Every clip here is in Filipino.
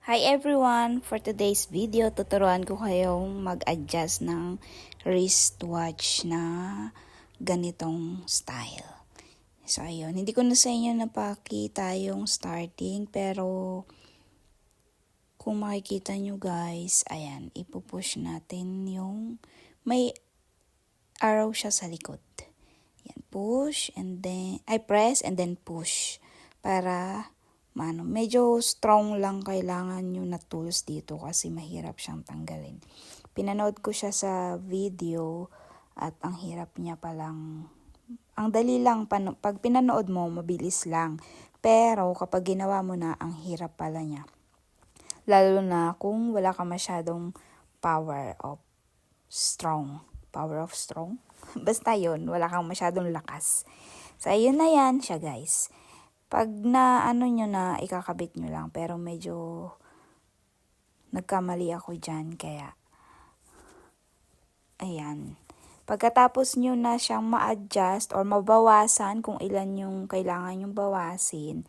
Hi everyone! For today's video, tuturuan ko kayong mag-adjust ng wristwatch na ganitong style. So ayun, hindi ko na sa inyo napakita yung starting, pero kung makikita nyo guys, ayan, ipupush natin yung may arrow siya sa likod. Ayan, push and then, press and then push para medyo strong lang kailangan nyo na tools dito kasi mahirap siyang tanggalin. Pinanood ko siya sa video at ang hirap niya palang, ang dali lang, pag pinanood mo, mabilis lang. Pero kapag ginawa mo na, ang hirap pala niya. Lalo na kung wala ka masyadong power of strong. Power of strong? Basta yun, wala kang masyadong lakas. So, ayun na yan siya guys. Pag nyo na, ikakabit nyo lang. Pero medyo nagkamali ako dyan. Kaya, ayan. Pagkatapos nyo na siyang ma-adjust or mabawasan kung ilan yung kailangan yung bawasin,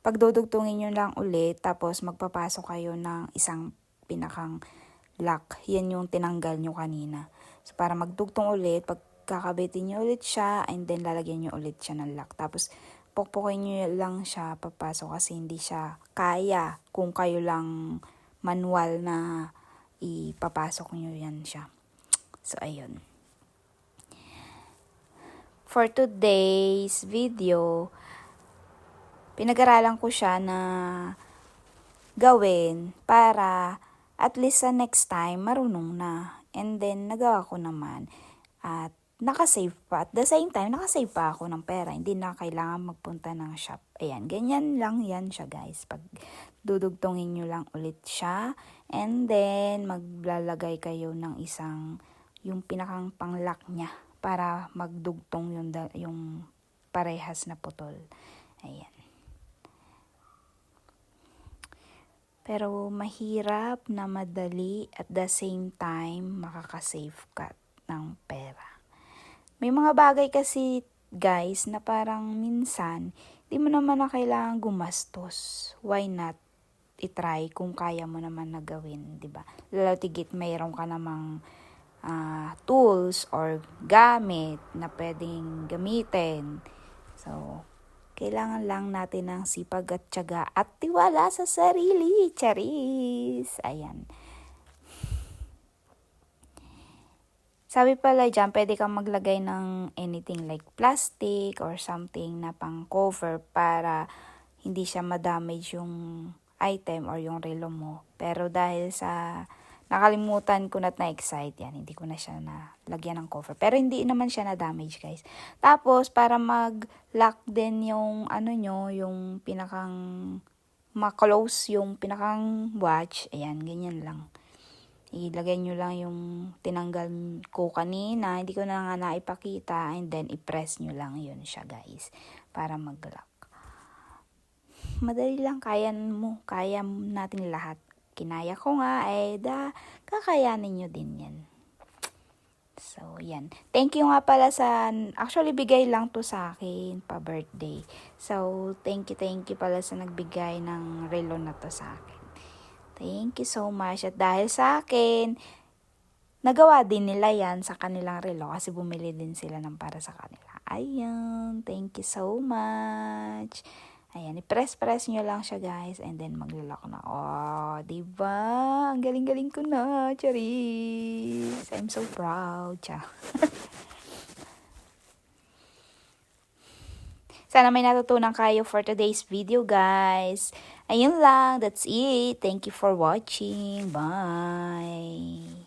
pagdudugtungin nyo lang ulit, tapos magpapasok kayo ng isang pinakang lock. Yan yung tinanggal nyo kanina. So, para magdugtong ulit, pagkakabitin nyo ulit siya, and then lalagyan nyo ulit siya ng lock. Tapos, pukpukin nyo lang siya papasok kasi hindi siya kaya kung kayo lang manual na ipapasok nyo yan siya. So, ayun. For today's video, pinag-aralan ko siya na gawin para at least sa next time marunong na. And then, nagawa ko naman. At nakasave pa. At the same time, nakasave pa ako ng pera. Hindi na kailangan magpunta ng shop. Ayan, ganyan lang yan siya guys. Pag dudugtongin nyo lang ulit siya. And then, maglalagay kayo ng isang, yung pinakang panglock niya. Para magdugtong yung parehas na putol. Ayan. Pero mahirap na madali at the same time makaka-save ka ng pera. May mga bagay kasi guys na parang minsan di mo naman na kailangan gumastos. Why not i-try kung kaya mo naman na gawin, di ba? Lalo tigit mayroon ka namang tools or gamit na pwedeng gamitin. So, kailangan lang natin ng sipag at tiyaga at tiwala sa sarili. Charis! Ayan. Sabi pala dyan, pwede kang maglagay ng anything like plastic or something na pang cover para hindi siya ma-damage yung item or yung relo mo. Pero dahil sa nakalimutan ko na na-excite yan, hindi ko na siya nalagyan ng cover. Pero hindi naman siya na-damage guys. Tapos para mag-lock din yung nyo, yung pinakang ma-close yung pinakang watch. Ayan, ganyan lang. Ilagay nyo lang yung tinanggal ko kanina. Hindi ko na nga naipakita. And then, i-press nyo lang yun siya, guys. Para mag-lock. Madali lang. Kaya mo. Kaya natin lahat. Kinaya ko nga. Kakayanin nyo din yan. So, yan. Thank you nga pala sa... Actually, bigay lang to sa akin pa-birthday. So, thank you pala sa nagbigay ng relo na to sa akin. Thank you so much. At dahil sa akin, nagawa din nila yan sa kanilang relo kasi bumili din sila ng para sa kanila. Ayan. Thank you so much. Ayan. I-press nyo lang siya guys and then maglalak na. Oh, diba? Ang galing-galing ko na. Charis. I'm so proud. Cha. Sana may natutunan kayo for today's video, guys. Ayun lang. That's it. Thank you for watching. Bye.